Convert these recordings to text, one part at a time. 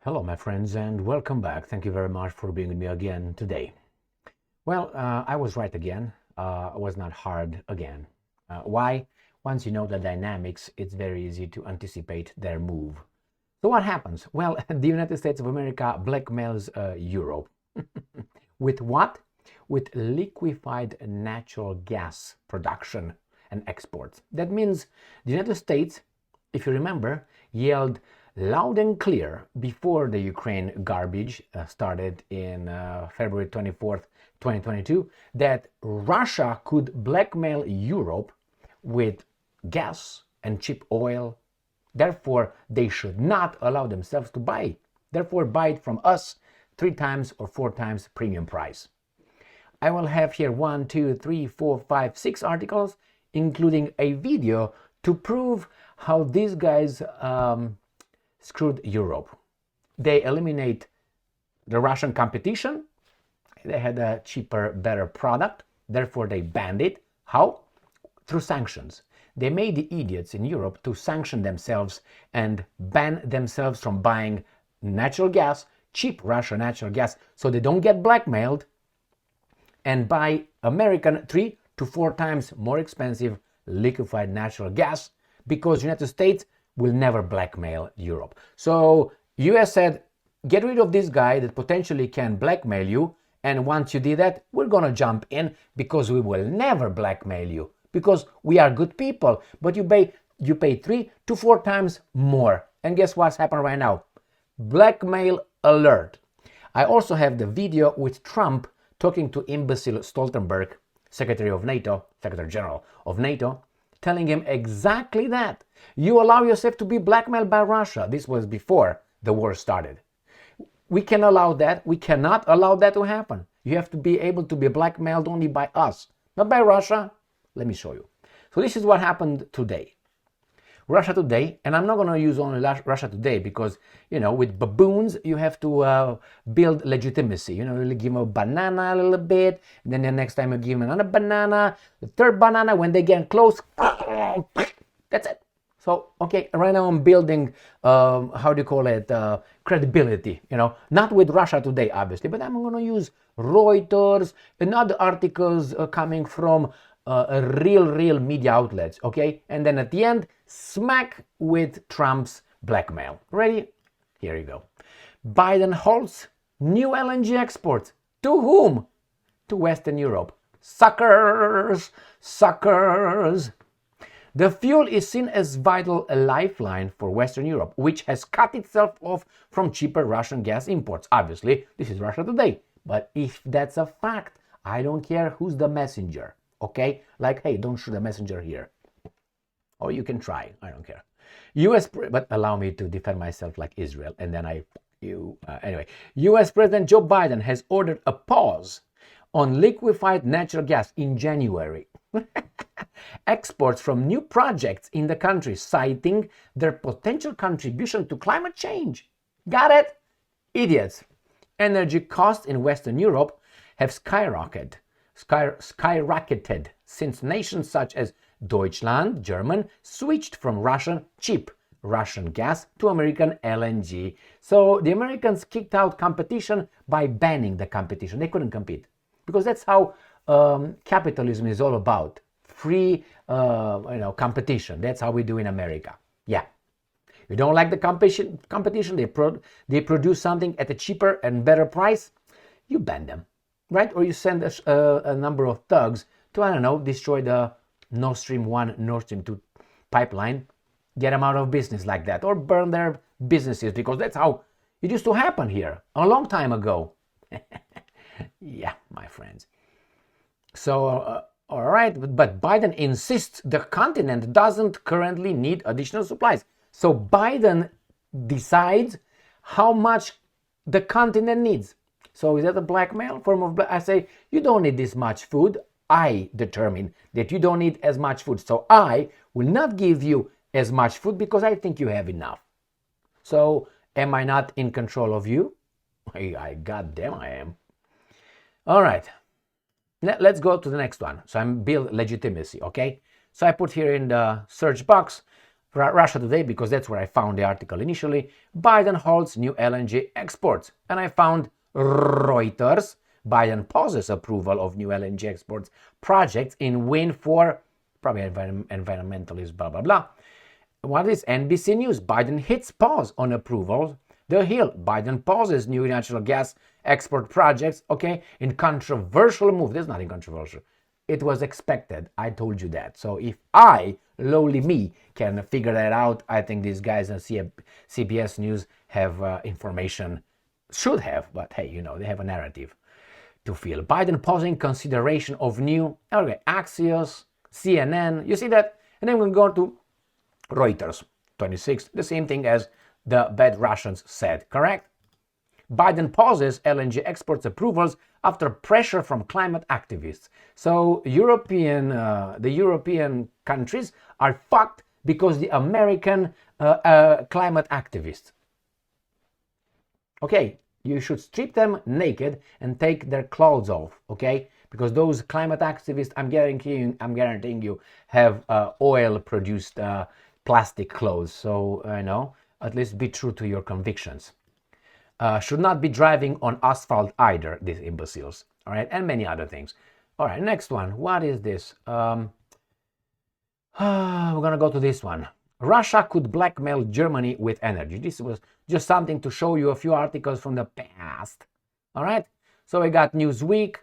Hello, my friends, and welcome back. Thank you very much for being with me again today. Well, I was right again. It was not hard again. Why? Once you know the dynamics, it's very easy to anticipate their move. So what happens? Well, the United States of America blackmails Europe. With what? With liquefied natural gas production and exports. That means the United States, if you remember, yelled loud and clear before the Ukraine garbage started in February 24th, 2022, that Russia could blackmail Europe with gas and cheap oil. Therefore, they should not allow themselves to buy. Therefore, buy it from us 3 times or 4 times premium price. I will have here 1, 2, 3, 4, 5, 6 articles, including a video to prove how these guys screwed Europe. They eliminate the Russian competition. They had a cheaper, better product. Therefore, they banned it. How? Through sanctions. They made the idiots in Europe to sanction themselves and ban themselves from buying natural gas, cheap Russian natural gas, so they don't get blackmailed and buy American 3 to 4 times more expensive liquefied natural gas, because United States will never blackmail Europe. So US said, get rid of this guy that potentially can blackmail you, and once you did that, we're gonna jump in because we will never blackmail you, because we are good people, but you pay 3 to 4 times more. And guess what's happened right now? Blackmail alert. I also have the video with Trump talking to imbecile Stoltenberg, Secretary General of NATO, telling him exactly that. You allow yourself to be blackmailed by Russia. This was before the war started. We can allow that. We cannot allow that to happen. You have to be able to be blackmailed only by us, not by Russia. Let me show you. So this is what happened today. Russia Today, and I'm not going to use only Russia Today because, with baboons, you have to build legitimacy. You give them a banana a little bit, and then the next time you give them another banana, the third banana, when they get close, that's it. So, okay, right now I'm building, credibility, not with Russia Today, obviously, but I'm going to use Reuters and other articles coming from real media outlets, okay? And then at the end, smack with Trump's blackmail. Ready? Here you go. Biden halts new LNG exports. To whom? To Western Europe. Suckers! Suckers! The fuel is seen as vital lifeline for Western Europe, which has cut itself off from cheaper Russian gas imports. Obviously, this is Russia Today. But if that's a fact, I don't care who's the messenger. Okay, like, hey, don't shoot a messenger here. Or you can try, I don't care. But allow me to defend myself like Israel, and then anyway. US President Joe Biden has ordered a pause on liquefied natural gas in January. Exports from new projects in the country, citing their potential contribution to climate change. Got it? Idiots. Energy costs in Western Europe have skyrocketed since nations such as Deutschland, Germany, switched from cheap Russian gas to American LNG. So the Americans kicked out competition by banning the competition. They couldn't compete because that's how capitalism is all about. Free, competition. That's how we do in America. Yeah. You don't like the competition, they produce something at a cheaper and better price, you ban them. Right? Or you send a number of thugs to, destroy the Nord Stream 1, Nord Stream 2 pipeline, get them out of business like that, or burn their businesses, because that's how it used to happen here a long time ago. Yeah, my friends. So, all right, but Biden insists the continent doesn't currently need additional supplies. So Biden decides how much the continent needs. So is that a blackmail form of I say, you don't need this much food. I determine that you don't need as much food. So I will not give you as much food because I think you have enough. So am I not in control of you? Goddamn I am. All right. Let's go to the next one. So I'm build legitimacy, okay? So I put here in the search box, Russia Today, because that's where I found the article initially. Biden halts new LNG exports. And I found Reuters. Biden pauses approval of new LNG exports projects in win for probably environmentalists, blah, blah, blah. What is NBC News? Biden hits pause on approval. The Hill. Biden pauses new natural gas export projects. Okay, in controversial move. There's nothing controversial. It was expected. I told you that. So if I, lowly me, can figure that out, I think these guys on CBS News have information. Should have, but hey, you know, they have a narrative to fill. Biden pausing consideration of new, okay, Axios, CNN. You see that? And then we're going to Reuters, 26, the same thing as the bad Russians said, correct? Biden pauses LNG exports approvals after pressure from climate activists. So the European countries are fucked because the American climate activists. Okay, you should strip them naked and take their clothes off, okay? Because those climate activists, I'm guaranteeing you, have oil-produced plastic clothes. So, at least be true to your convictions. Should not be driving on asphalt either, these imbeciles. All right, and many other things. All right, next one. What is this? We're going to go to this one. Russia could blackmail Germany with energy. This was just something to show you a few articles from the past. All right, so we got Newsweek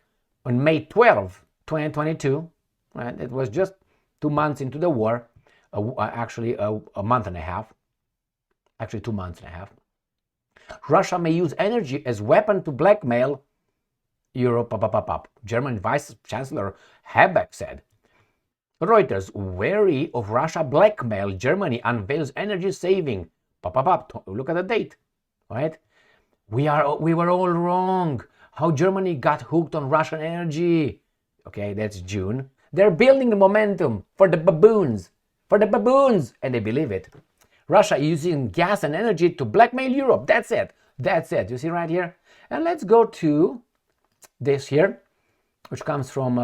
on May 12, 2022. Right, it was just 2 months into the war. Actually, a month and a half. Actually, 2 months and a half. Russia may use energy as weapon to blackmail Europe. German Vice Chancellor Habeck said. Reuters, wary of Russia blackmail, Germany unveils energy saving. Look at the date, right? We were all wrong. How Germany got hooked on Russian energy. Okay, that's June. They're building the momentum for the baboons, and they believe it. Russia using gas and energy to blackmail Europe. That's it. You see right here? And let's go to this here, which comes from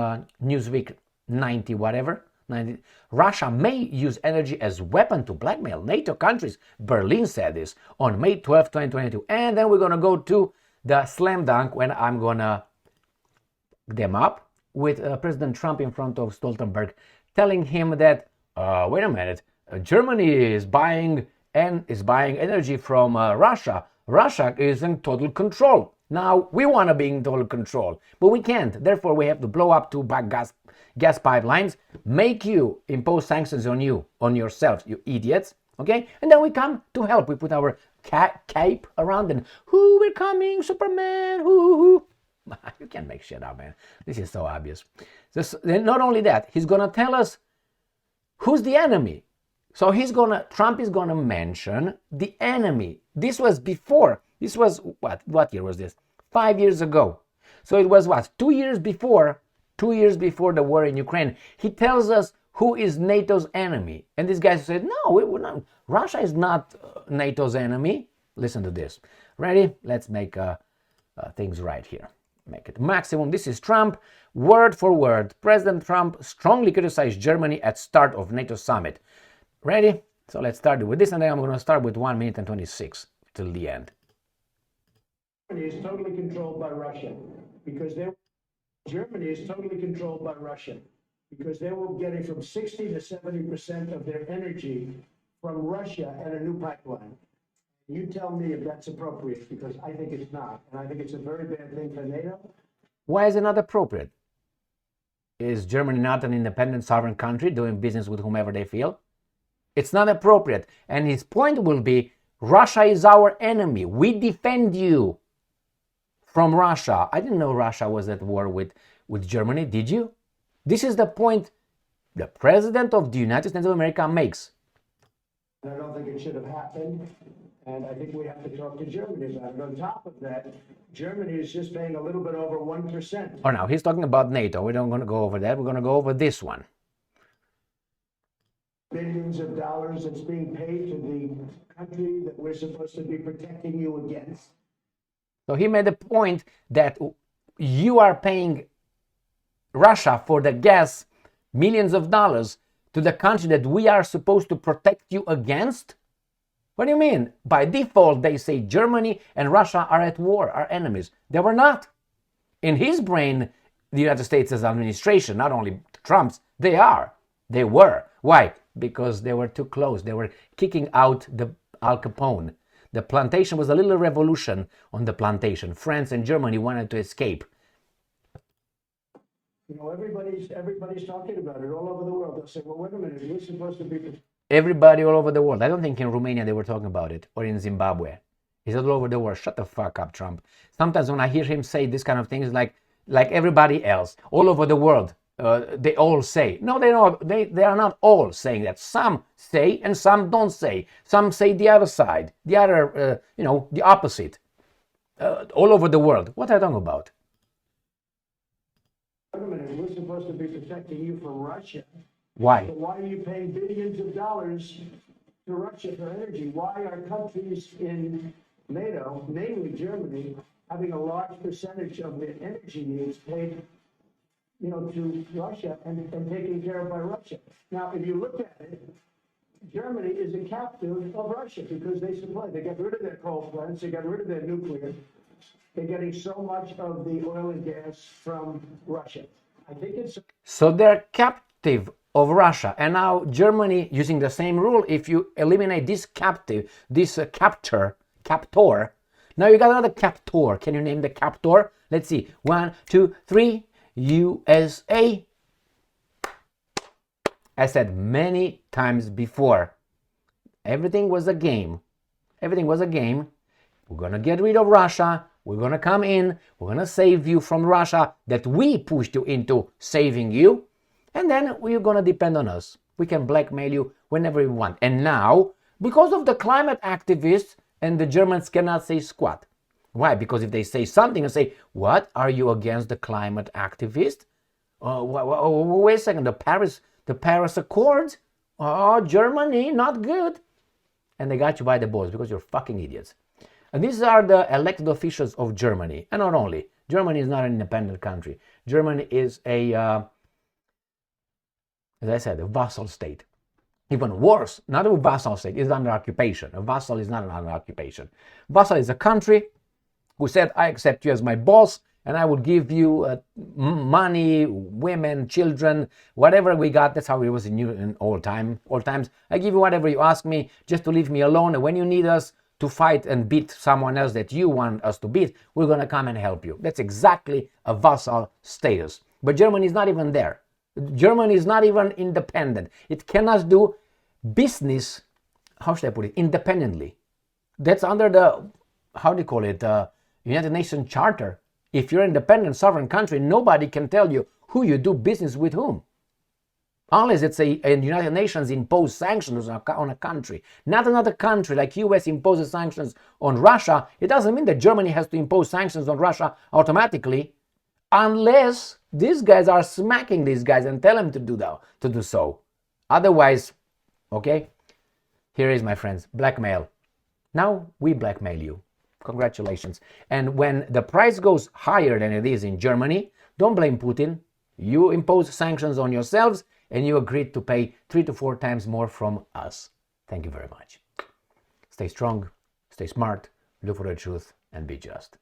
Newsweek 90 whatever. 90. Russia may use energy as weapon to blackmail NATO countries. Berlin said this on May 12, 2022. And then we're going to go to the slam dunk when I'm going to them up with President Trump in front of Stoltenberg, telling him that, wait a minute, Germany is buying energy from Russia. Russia is in total control. Now, we want to be in total control, but we can't. Therefore, we have to blow up 2 gas pipelines, make you impose sanctions on yourselves, you idiots, okay? And then we come to help. We put our cape around and, we're coming, Superman, hoo. You can't make shit up, man. This is so obvious. Not only that, he's going to tell us who's the enemy. So Trump is gonna mention the enemy. This was before. This was what year was this? 5 years ago. So it was 2 years before. 2 years before the war in Ukraine. He tells us who is NATO's enemy. And these guys said, no, Russia is not NATO's enemy. Listen to this. Ready? Let's make things right here. Make it maximum. This is Trump, word for word. President Trump strongly criticized Germany at start of NATO summit. Ready? So let's start with this, and then I'm going to start with 1 minute and 26 till the end. Germany is totally controlled by Russia because Germany is totally controlled by Russia because they were getting from 60 to 70% of their energy from Russia and a new pipeline. You tell me if that's appropriate, because I think it's not, and I think it's a very bad thing for NATO. Why is it not appropriate? Is Germany not an independent sovereign country doing business with whomever they feel? It's not appropriate. And his point will be, Russia is our enemy. We defend you from Russia. I didn't know Russia was at war with Germany. Did you? This is the point the President of the United States of America makes. I don't think it should have happened. And I think we have to talk to Germany about it. On top of that, Germany is just paying a little bit over 1%. Oh, now he's talking about NATO. We're not going to go over that. We're going to go over this one. Billions of dollars that's being paid to the country that we're supposed to be protecting you against. So he made the point that you are paying Russia for the gas millions of dollars to the country that we are supposed to protect you against? What do you mean? By default, they say Germany and Russia are at war, are enemies. They were not. In his brain, the United States as administration, not only Trump's, they are. They were. Why? Because they were too close. They were kicking out the Al Capone. The plantation was a little revolution on the plantation. France and Germany wanted to escape. You know, everybody's talking about it all over the world. They'll say, well, wait a minute, we're supposed to be... Everybody all over the world. I don't think in Romania they were talking about it, or in Zimbabwe. He said all over the world. Shut the fuck up, Trump. Sometimes when I hear him say this kind of things, like everybody else, all over the world, they all say. No, they are not all saying that. Some say and some don't say. Some say the other side, the other, the opposite. All over the world. What are you talking about? Wait a minute, we're supposed to be protecting you from Russia. Why? So why are you paying billions of dollars to Russia for energy? Why are countries in NATO, namely Germany, having a large percentage of their energy needs paid, to Russia and taken care of by Russia? Now, if you look at it, Germany is a captive of Russia because they supply. They got rid of their coal plants. They got rid of their nuclear. They're getting so much of the oil and gas from Russia. I think it's... So they're captive of Russia. And now Germany, using the same rule, if you eliminate this captive, this captor, now you got another captor. Can you name the captor? Let's see. 1, 2, 3. USA. I said many times before, everything was a game. Everything was a game. We're going to get rid of Russia. We're going to come in. We're going to save you from Russia that we pushed you into saving you. And then you're going to depend on us. We can blackmail you whenever we want. And now, because of the climate activists, and the Germans cannot say squat. Why? Because if they say something and say, what, are you against the climate activists? Wait a second, the Paris Accords? Oh, Germany, not good. And they got you by the balls because you're fucking idiots. And these are the elected officials of Germany. And not only. Germany is not an independent country. Germany is as I said, a vassal state. Even worse, not a vassal state, is under occupation. A vassal is not under occupation. Vassal is a country who said, I accept you as my boss, and I will give you money, women, children, whatever we got. That's how it was in old times. I give you whatever you ask me, just to leave me alone. And when you need us to fight and beat someone else that you want us to beat, we're going to come and help you. That's exactly a vassal status. But Germany is not even there. Germany is not even independent. It cannot do business, how should I put it, independently. That's under the, how do you call it, United Nations Charter. If you're an independent sovereign country, nobody can tell you who you do business with whom. Unless it's a United Nations impose sanctions on a country. Not another country like US imposes sanctions on Russia. It doesn't mean that Germany has to impose sanctions on Russia automatically, unless these guys are smacking these guys and tell them to do so. Otherwise, okay, here is, my friends, blackmail. Now we blackmail you. Congratulations. And when the price goes higher than it is in Germany, don't blame Putin. You impose sanctions on yourselves and you agreed to pay 3 to 4 times more from us. Thank you very much. Stay strong, stay smart, look for the truth, and be just.